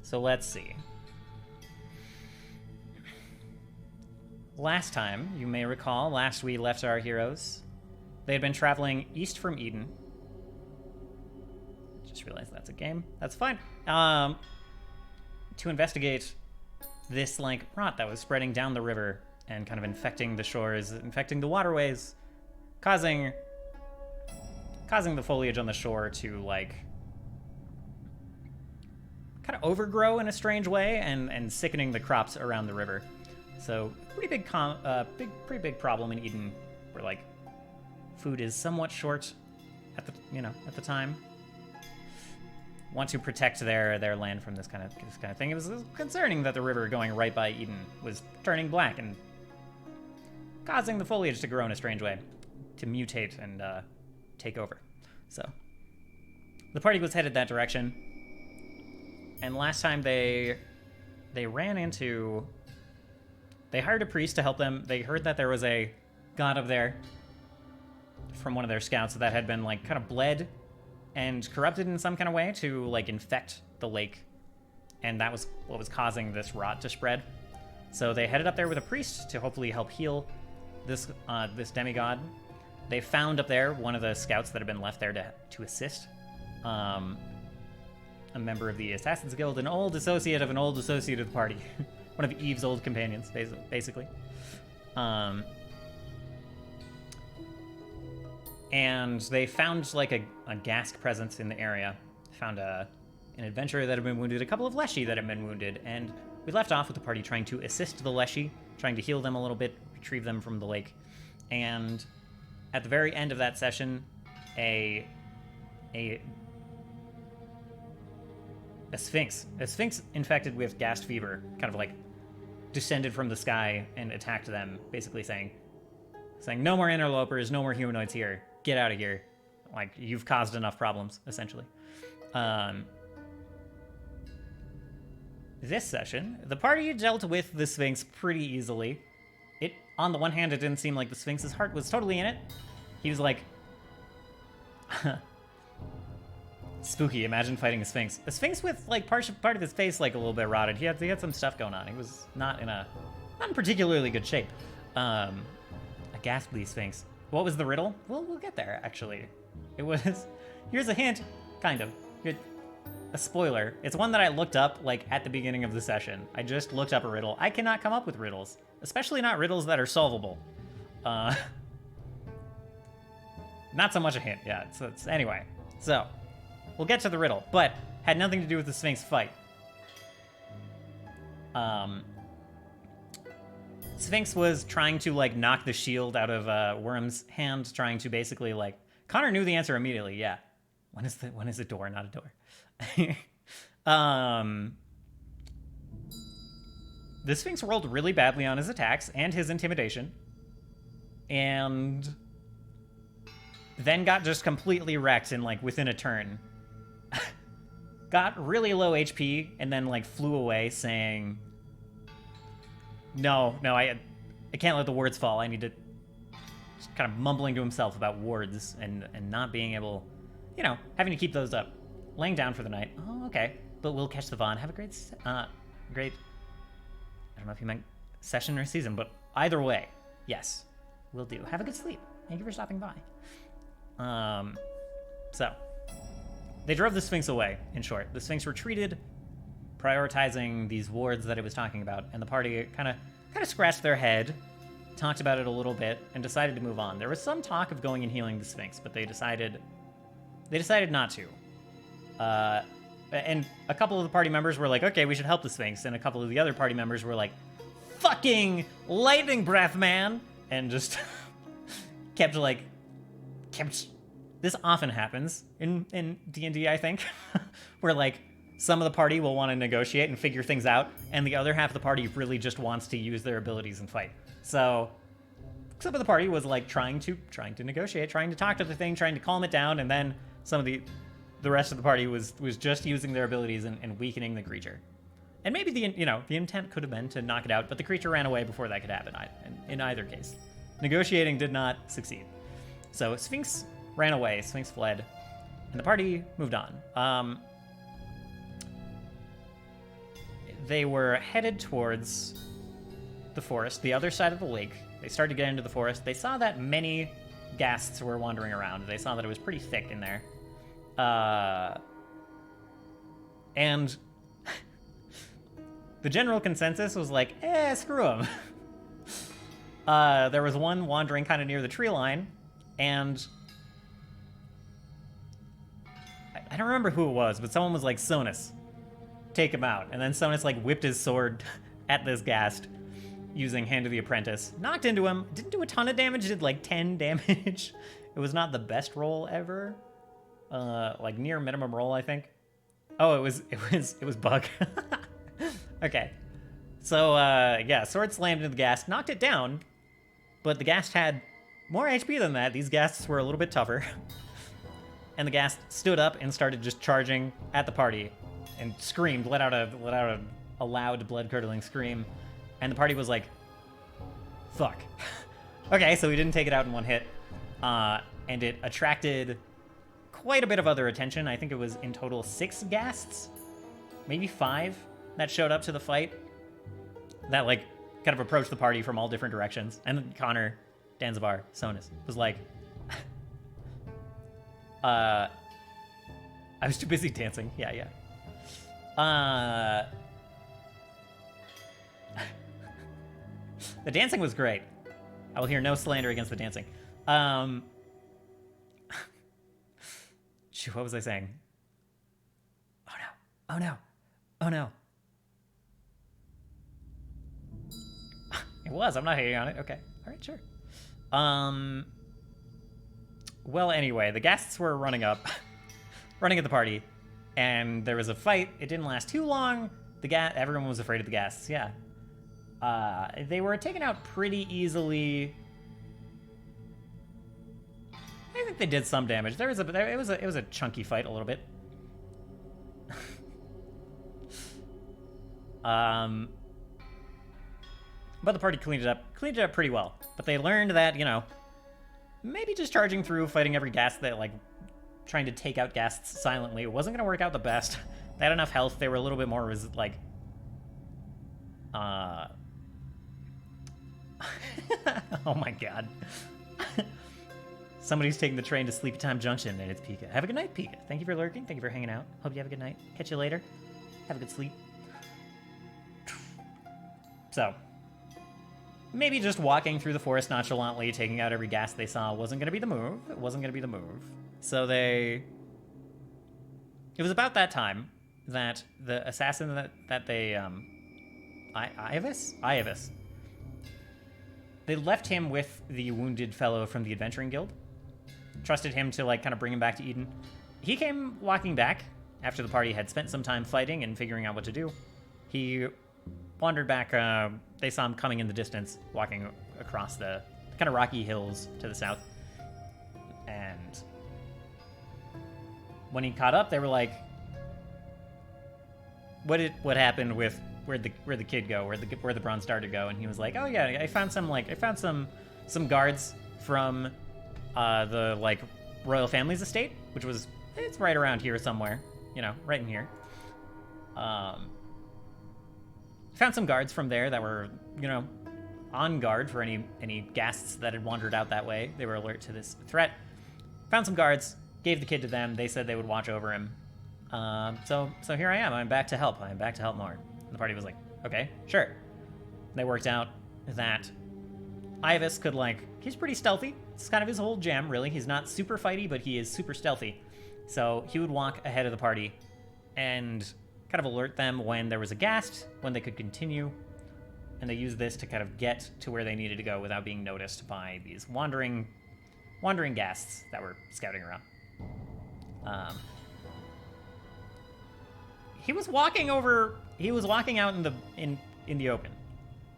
So let's see. Last time, you may recall, last we left our heroes, they had been traveling east from Eden. Just realized that's a game. That's fine. To investigate this, like, rot that was spreading down the river and kind of infecting the shores, infecting the waterways, causing the foliage on the shore to, like, kind of overgrow in a strange way and sickening the crops around the river. So pretty big problem in Eden, where like food is somewhat short at the time. Want to protect their land from this kind of thing. It was concerning that the river going right by Eden was turning black and causing the foliage to grow in a strange way, to mutate and take over. So the party was headed that direction, and last time they ran into. They hired a priest to help them. They heard that there was a god up there from one of their scouts that had been, like, kind of bled and corrupted in some kind of way to, like, infect the lake. And that was what was causing this rot to spread. So they headed up there with a priest to hopefully help heal this demigod. They found up there one of the scouts that had been left there to assist. A member of the Assassin's Guild, an old associate of the party. One of Eve's old companions, basically. And they found, like, a Gask presence in the area. Found an adventurer that had been wounded, a couple of Leshy that had been wounded, and we left off with the party trying to assist the Leshy, trying to heal them a little bit, retrieve them from the lake. And at the very end of that session, a sphinx infected with ghast fever, kind of like descended from the sky and attacked them, basically saying, no more interlopers, no more humanoids here, get out of here. Like, you've caused enough problems, essentially. This session, the party dealt with the Sphinx pretty easily. On the one hand, it didn't seem like the Sphinx's heart was totally in it. He was like, spooky, imagine fighting a Sphinx. A Sphinx with, like, part of his face, like, a little bit rotted. He had some stuff going on. He was not in particularly good shape. A ghastly Sphinx. What was the riddle? Well, we'll get there, actually. It was, here's a hint, kind of. A spoiler. It's one that I looked up, like, at the beginning of the session. I just looked up a riddle. I cannot come up with riddles, especially not riddles that are solvable. Not so much a hint, yeah. Anyway, so we'll get to the riddle, but had nothing to do with the Sphinx fight. Sphinx was trying to, like, knock the shield out of Worm's hand, trying to basically, like, Connor knew the answer immediately. Yeah, when is the door not a door? The Sphinx rolled really badly on his attacks and his intimidation, and then got just completely wrecked in, like, within a turn. Got really low HP and then, like, flew away saying, no, I can't let the wards fall. I need to, just kind of mumbling to himself about wards and not being able, having to keep those up. Laying down for the night. Oh, okay. But we'll catch the Vaughn. Have a great, I don't know if you meant session or season, but either way, yes, will do. Have a good sleep. Thank you for stopping by. So, they drove the Sphinx away, in short. The Sphinx retreated, prioritizing these wards that it was talking about, and the party kind of scratched their head, talked about it a little bit, and decided to move on. There was some talk of going and healing the Sphinx, but they decided not to. And a couple of the party members were like, okay, we should help the Sphinx, and a couple of the other party members were like, fucking lightning breath, man! And just kept this often happens in D&D, I think, where, like, some of the party will want to negotiate and figure things out, and the other half of the party really just wants to use their abilities and fight. So some of the party was, like, trying to negotiate, trying to talk to the thing, trying to calm it down, and then some of the rest of the party was just using their abilities and weakening the creature. And maybe the intent could have been to knock it out, but the creature ran away before that could happen. In either case, negotiating did not succeed. So Sphinx ran away, Sphinx fled, and the party moved on. they were headed towards the forest, the other side of the lake. They started to get into the forest. They saw that many ghasts were wandering around. They saw that it was pretty thick in there. And the general consensus was like, screw them. There was one wandering kind of near the tree line, and I don't remember who it was, but someone was like, Sonus, take him out. And then Sonus like whipped his sword at this ghast using Hand of the Apprentice. Knocked into him, didn't do a ton of damage, did like 10 damage. It was not the best roll ever. Like near minimum roll, I think. Oh, it was bug. Okay. So, yeah, sword slammed into the ghast, knocked it down, but the ghast had more HP than that. These ghasts were a little bit tougher. And the ghast stood up and started just charging at the party and screamed, let out a loud blood-curdling scream. And the party was like, fuck. Okay, so we didn't take it out in one hit. And it attracted quite a bit of other attention. I think it was in total 6 ghasts, maybe 5, that showed up to the fight. That, like, kind of approached the party from all different directions. And then Connor, Danzavar, Sonus was like, I was too busy dancing. Yeah. The dancing was great. I will hear no slander against the dancing. Shoot, what was I saying? Oh no. It was. I'm not hating on it. Okay. All right, sure. Well, anyway, the ghasts were running at the party, and there was a fight. It didn't last too long. Everyone was afraid of the ghasts. Yeah. They were taken out pretty easily. I think they did some damage. It was a chunky fight a little bit. But the party cleaned it up pretty well. But they learned that, maybe just charging through, fighting every ghast, that like trying to take out ghasts silently, it wasn't going to work out the best. They had enough health. They were a little bit more oh my god. Somebody's taking the train to Sleepy Time Junction, and it's Pika. Have a good night, Pika. Thank you for lurking. Thank you for hanging out. Hope you have a good night. Catch you later. Have a good sleep. So, maybe just walking through the forest nonchalantly, taking out every ghast they saw wasn't going to be the move. It wasn't going to be the move. So it was about that time that the assassin that they, Iavis, they left him with the wounded fellow from the Adventuring Guild. Trusted him to, like, kind of bring him back to Eden. He came walking back after the party had spent some time fighting and figuring out what to do. He wandered back. They saw him coming in the distance, walking across the kind of rocky hills to the south. And when he caught up, they were like, what happened with where'd the kid go? Where'd the bronze darter go? And he was like, oh yeah, I found some guards from the like royal family's estate, which was, it's right around here somewhere, right in here. Found some guards from there that were, on guard for any ghasts that had wandered out that way. They were alert to this threat. Found some guards, gave the kid to them. They said they would watch over him. So here I am. I'm back to help. I'm back to help more. And the party was like, okay, sure. They worked out that Ivis could, he's pretty stealthy. It's kind of his whole jam, really. He's not super fighty, but he is super stealthy. So he would walk ahead of the party and kind of alert them when there was a ghast, when they could continue. And they used this to kind of get to where they needed to go without being noticed by these wandering ghasts that were scouting around. He was walking out in the open.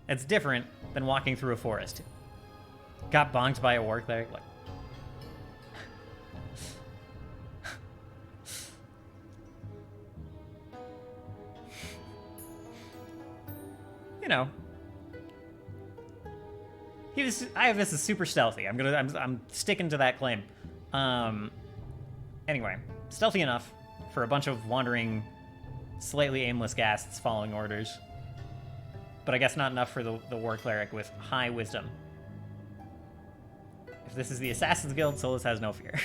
It's different than walking through a forest. Got bonked by a war cleric. Ivis is super stealthy. I'm sticking to that claim. Anyway, stealthy enough for a bunch of wandering, slightly aimless ghasts following orders. but I guess not enough for the War Cleric with high wisdom. If this is the Assassin's Guild, Solus has no fear.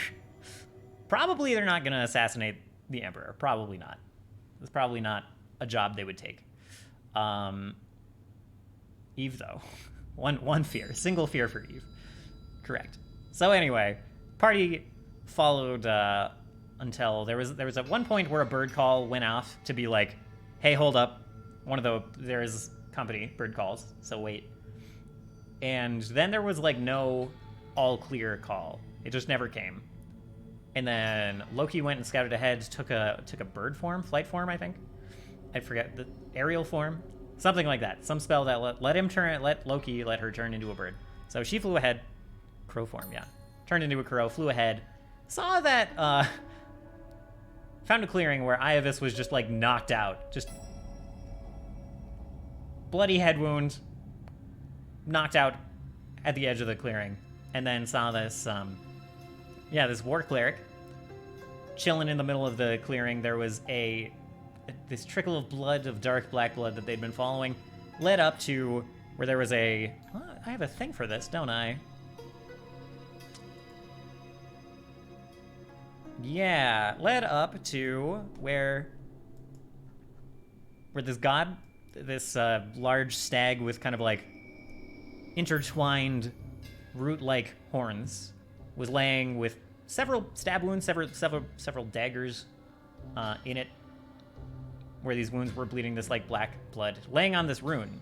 Probably they're not going to assassinate the Emperor. Probably not. It's probably not a job they would take. Eve, though. One fear. Single fear for Eve. Correct. So anyway, party followed until there was at one point where a bird call went off to be like, hey, hold up. There is company bird calls, so wait. And then there was like no all clear call. It just never came. And then Loki went and scouted ahead, took a bird form, flight form, I think. I forget, the aerial form, something like that. Some spell that let Loki let her turn into a bird. So she flew ahead, crow form, yeah. Turned into a crow, flew ahead, saw that, found a clearing where Iavis was just like knocked out, just bloody head wound, knocked out at the edge of the clearing, and then saw this, this War Cleric chilling in the middle of the clearing. There was this trickle of blood, of dark black blood that they'd been following, led up to where there was I have a thing for this, don't I? Yeah, led up to where this god, this large stag with kind of like intertwined root-like horns, was laying with several stab wounds, several daggers in it, where these wounds were bleeding this like black blood, laying on this rune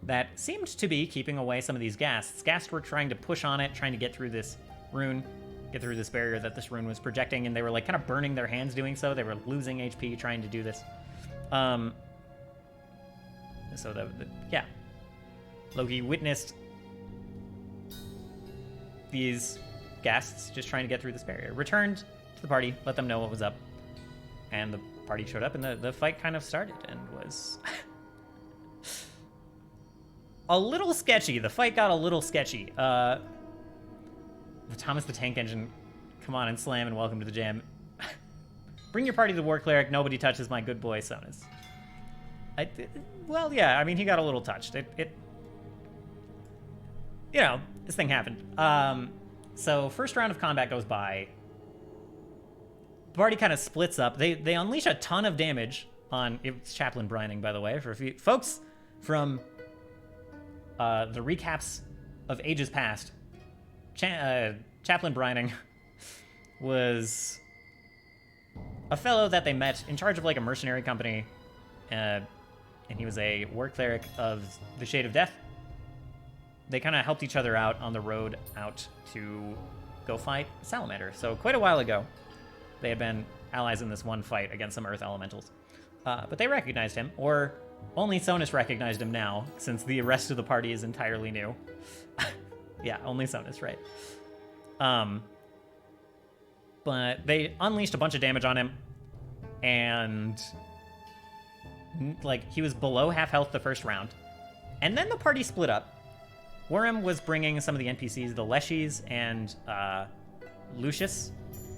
that seemed to be keeping away some of these ghasts. Ghasts were trying to push on it, trying to get through this rune, get through this barrier that this rune was projecting, and they were like kind of burning their hands doing so. They were losing HP trying to do this. So Loki witnessed these ghasts just trying to get through this barrier. Returned to the party, let them know what was up, and the party showed up, and the fight kind of started, and was a little sketchy. The fight got a little sketchy. Thomas the Tank Engine, come on and slam and welcome to the jam. Bring your party to the War Cleric. Nobody touches my good boy Sonus. Well, yeah, I mean, he got a little touched. This thing happened. So first round of combat goes by. The party kind of splits up. They unleash a ton of damage on... It's Chaplain Brining, by the way, for a few folks from the recaps of ages past. Chaplain Brining was a fellow that they met in charge of like a mercenary company, and he was a war cleric of the Shade of Death. They kind of helped each other out on the road out to go fight Salamander. So quite a while ago, they had been allies in this one fight against some Earth Elementals. But they recognized him, or only Sonus recognized him now, since the rest of the party is entirely new. Yeah, only Sonus, right. But they unleashed a bunch of damage on him, and like he was below half health the first round. And then the party split up. Worm was bringing some of the NPCs, the Leshies and Lucius,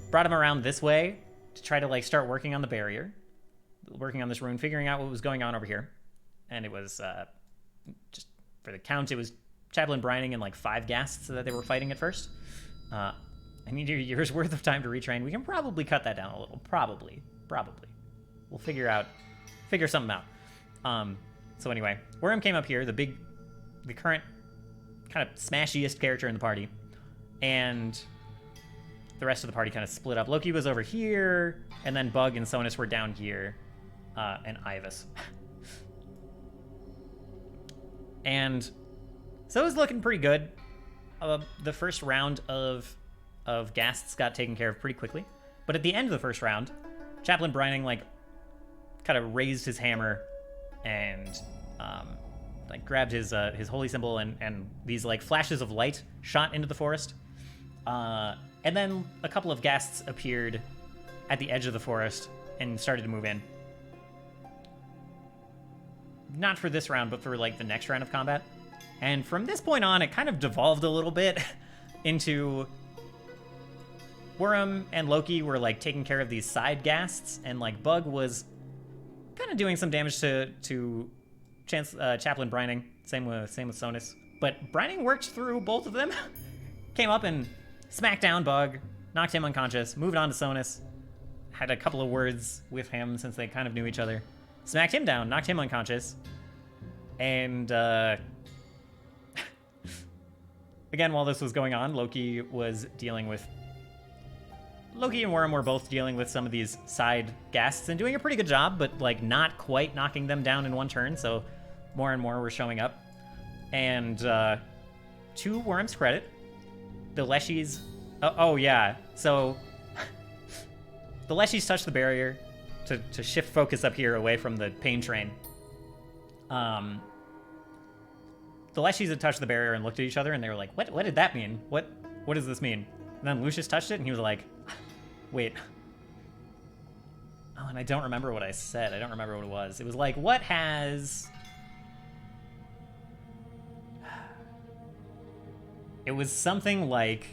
brought him around this way to try to like start working on the barrier, working on this rune, figuring out what was going on over here. And it was just for the count, it was Chaplain Brining and like 5 ghasts that they were fighting at first. I need a year's worth of time to retrain. We can probably cut that down a little. Probably. We'll figure something out. So anyway, Worm came up here, the current kind of smashiest character in the party, and the rest of the party kind of split up. Loki was over here, and then Bug and Sonus were down here, and Ivis. And so it was looking pretty good. The first round of ghasts got taken care of pretty quickly, but at the end of the first round, Chaplain Brining like kind of raised his hammer and like grabbed his holy symbol, and these like flashes of light shot into the forest. And then a couple of ghasts appeared at the edge of the forest and started to move in. Not for this round, but for like the next round of combat. And from this point on, it kind of devolved a little bit into Worm and Loki were like taking care of these side ghasts, and like Bug was kind of doing some damage to Chaplain Brining. Same with Sonus. But Brining worked through both of them. Came up and smacked down Bug, knocked him unconscious, moved on to Sonus. Had a couple of words with him since they kind of knew each other. Smacked him down, knocked him unconscious. And again, while this was going on, Loki and Worm were both dealing with some of these side ghasts and doing a pretty good job, but like not quite knocking them down in one turn, so more and more were showing up. And to Worm's credit, the Leshies... Oh yeah, so the Leshies touched the barrier to shift focus up here away from the pain train. The Leshies had touched the barrier and looked at each other, and they were like, what did that mean? What does this mean? And then Lucius touched it, and he was like, wait. Oh, and I don't remember what I said. I don't remember what it was. It was like, what has... It was something like...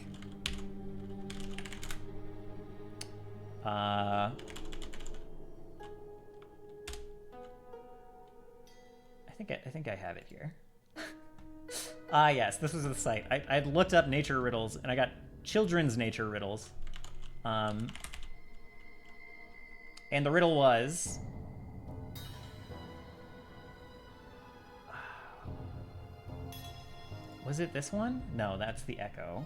I think I have it here. Yes, this was the site. I looked up nature riddles, and I got children's nature riddles. And the riddle was... Was it this one? No, that's the echo.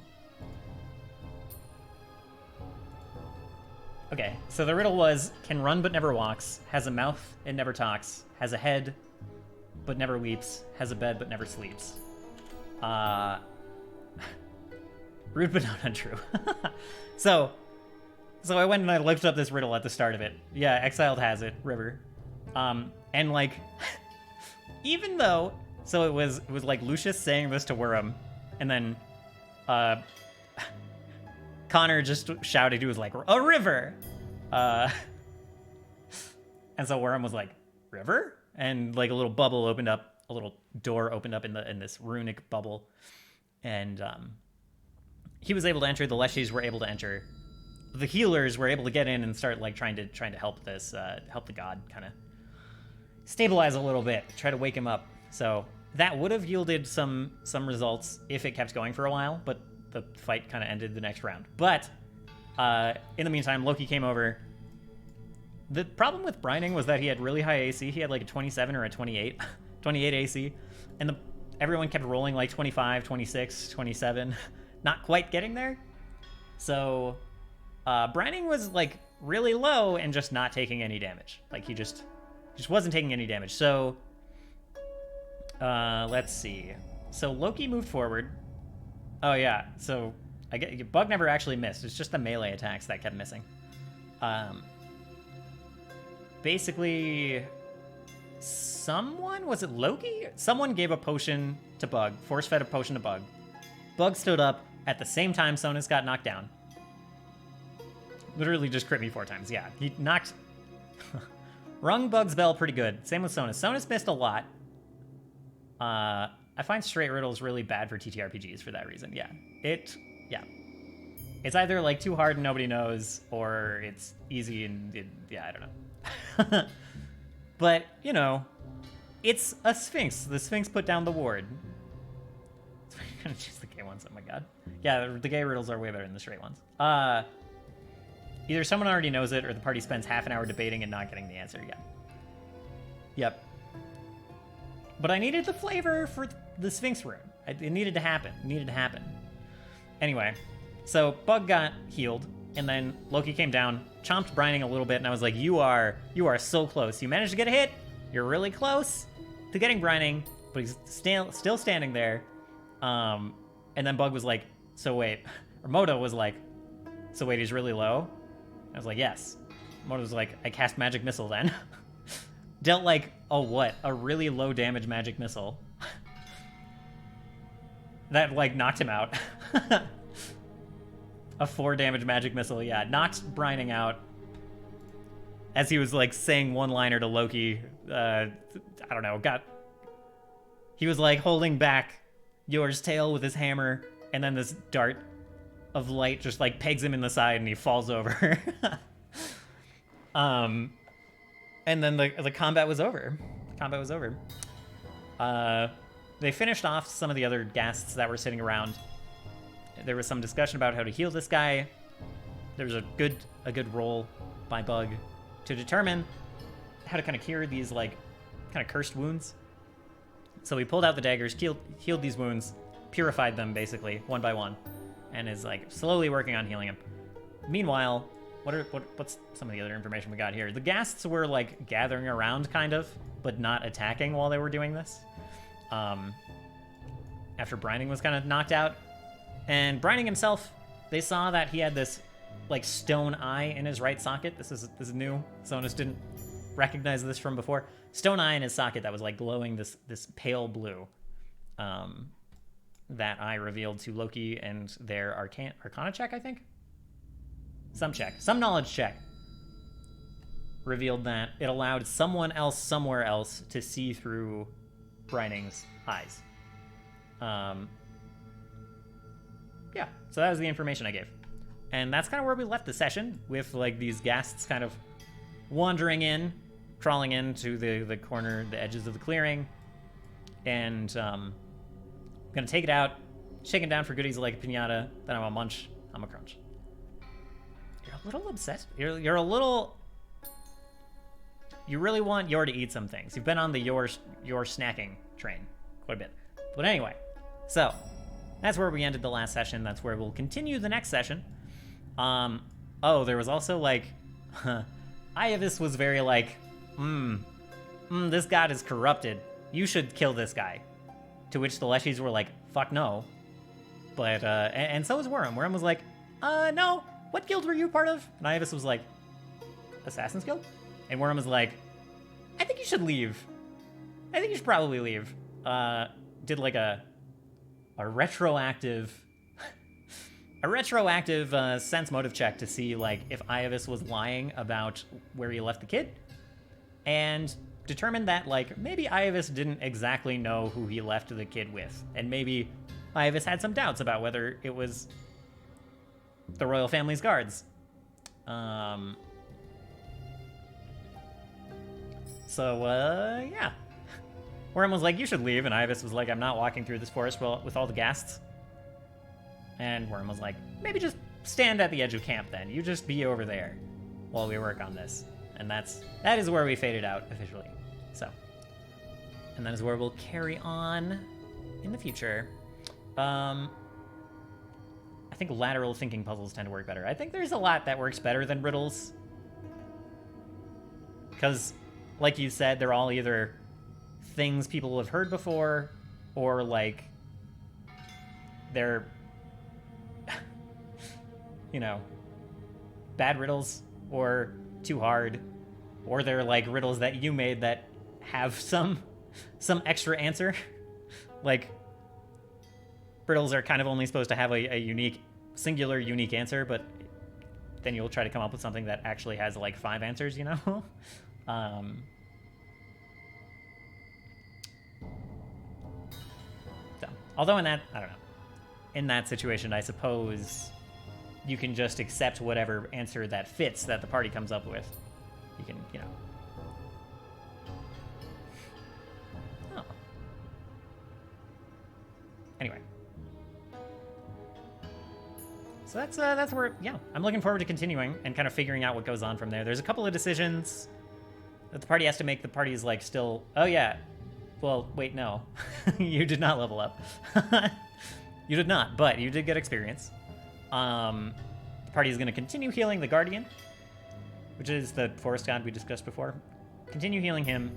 Okay, so the riddle was, can run but never walks, has a mouth and never talks, has a head but never weeps, has a bed but never sleeps. Rude but not untrue. So I went and I looked up this riddle at the start of it. Yeah, Exiled has it, River. And like, even though, so it was like Lucius saying this to Worm, and then Connor just shouted, he was like, a river! And so Worm was like, river? And like a little bubble opened up, a little door opened up in this runic bubble. And he was able to enter, the Leshies were able to enter. The healers were able to get in and start like trying to help this, help the god kind of stabilize a little bit, try to wake him up. So that would have yielded some results if it kept going for a while, but the fight kind of ended the next round. But in the meantime, Loki came over. The problem with Brining was that he had really high AC. He had like a 27 or a 28 AC, and everyone kept rolling like 25, 26, 27, not quite getting there. So Brining was like really low and just not taking any damage. Like he just wasn't taking any damage. So let's see. So Loki moved forward. Oh yeah, so I get Bug never actually missed. It's just the melee attacks that kept missing. Basically, was it Loki? Someone gave a potion to Bug, force-fed a potion to Bug. Bug stood up at the same time Sonus got knocked down. Literally just crit me 4 times, yeah. He knocked... rung Bug's bell pretty good. Same with Sonus. Sonus missed a lot. I find straight riddles really bad for TTRPGs for that reason, yeah. It's either like too hard and nobody knows, or it's easy and I don't know. But, you know, it's a Sphinx. The Sphinx put down the ward. I'm gonna choose the gay ones, oh my god. Yeah, the gay riddles are way better than the straight ones. Either someone already knows it, or the party spends half an hour debating and not getting the answer yet. Yep. But I needed the flavor for the Sphinx rune. It needed to happen. Anyway, so Bug got healed, and then Loki came down, chomped Brining a little bit, and I was like, you are so close. You managed to get a hit. You're really close to getting Brining, but he's still standing there. And then Bug was like, so wait. Or Moto was like, so wait, he's really low? I was like, yes. Moto was like, I cast Magic Missile then. Dealt like, a really low damage Magic Missile. That like knocked him out. A 4 damage Magic Missile, yeah. Knocked Brining out as he was like saying one-liner to Loki. I don't know, he was like holding back Yor's tail with his hammer, and then this dart of light just like pegs him in the side and he falls over. And then the combat was over. They finished off some of the other guests that were sitting around. There was some discussion about how to heal this guy. There was a good roll by Bug to determine how to kind of cure these, like, kind of cursed wounds. So we pulled out the daggers, healed these wounds, purified them, basically, one by one, and is, like, slowly working on healing him. Meanwhile, what's some of the other information we got here? The ghasts were, like, gathering around, kind of, but not attacking while they were doing this. After Brining was kind of knocked out. And Brining himself, they saw that he had this, like, stone eye in his right socket. This is new. Zonus didn't recognize this from before. Stone eye in his socket that was, like, glowing this pale blue. That eye revealed to Loki and their Arcana check, I think? Some knowledge check. Revealed that it allowed someone else somewhere else to see through Brining's eyes. Yeah, so that was the information I gave. And that's kind of where we left the session, with, like, these ghasts kind of wandering in, crawling into the corner, the edges of the clearing. And gonna take it out, shake it down for goodies like a piñata, then I'm a munch, I'm a crunch. You're a little obsessed. You're a little... You really want Yor to eat some things. You've been on the Yor snacking train quite a bit. But anyway, so that's where we ended the last session. That's where we'll continue the next session. Oh, there was also, like, Iavis was very like, this god is corrupted. You should kill this guy. To which the Leshies were like, fuck no. But, and so was Worm. Worm was like, no, what guild were you part of? And Iavis was like, Assassin's Guild? And Worm was like, I think you should leave. I think you should probably leave. Did like a retroactive sense motive check to see, like, if Iavis was lying about where he left the kid, and determined that, like, maybe Iavis didn't exactly know who he left the kid with, and maybe Iavis had some doubts about whether it was the royal family's guards. Yeah. Worm was like, you should leave, and Iavis was like, I'm not walking through this forest with all the ghasts. And Worm was like, maybe just stand at the edge of camp then. You just be over there while we work on this. And that is where we faded out officially. So, and that is where we'll carry on in the future. I think lateral thinking puzzles tend to work better. I think there's a lot that works better than riddles. Because, like you said, they're all either things people have heard before, or, like, they're, you know, bad riddles, or too hard, or they're, like, riddles that you made that have some extra answer. Like, riddles are kind of only supposed to have a singular unique answer, but then you'll try to come up with something that actually has, like, 5 answers, you know? So, although in that, I don't know, in that situation, I suppose you can just accept whatever answer that fits that the party comes up with. You can, you know. Oh. Anyway. So that's where, yeah, I'm looking forward to continuing and kind of figuring out what goes on from there. There's a couple of decisions that the party has to make. The party is, like, still, oh yeah, well, wait, no. You did not level up. You did not, but you did get experience. The party is going to continue healing the Guardian, which is the forest god we discussed before. Continue healing him,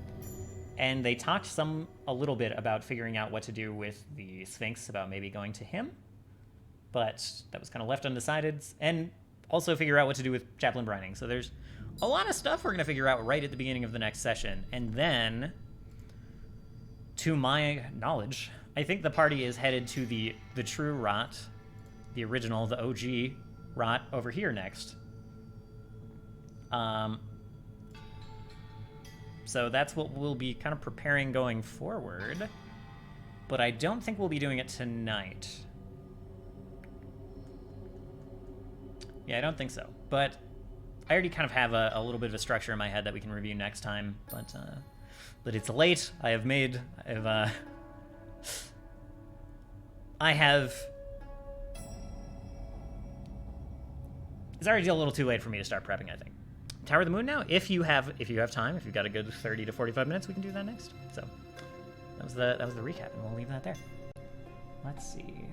and they talked a little bit about figuring out what to do with the Sphinx, about maybe going to him, but that was kind of left undecided, and also figure out what to do with Chaplain Brining. So there's a lot of stuff we're going to figure out right at the beginning of the next session, and then, to my knowledge, I think the party is headed to the true rot, the original, the OG rot over here next. So that's what we'll be kind of preparing going forward, but I don't think we'll be doing it tonight. Yeah, I don't think so, but I already kind of have a little bit of a structure in my head that we can review next time, but But it's late. I have... It's already a little too late for me to start prepping, I think. Tower of the Moon now? If you have time, if you've got a good 30 to 45 minutes, we can do that next. So that was the recap, and we'll leave that there. Let's see.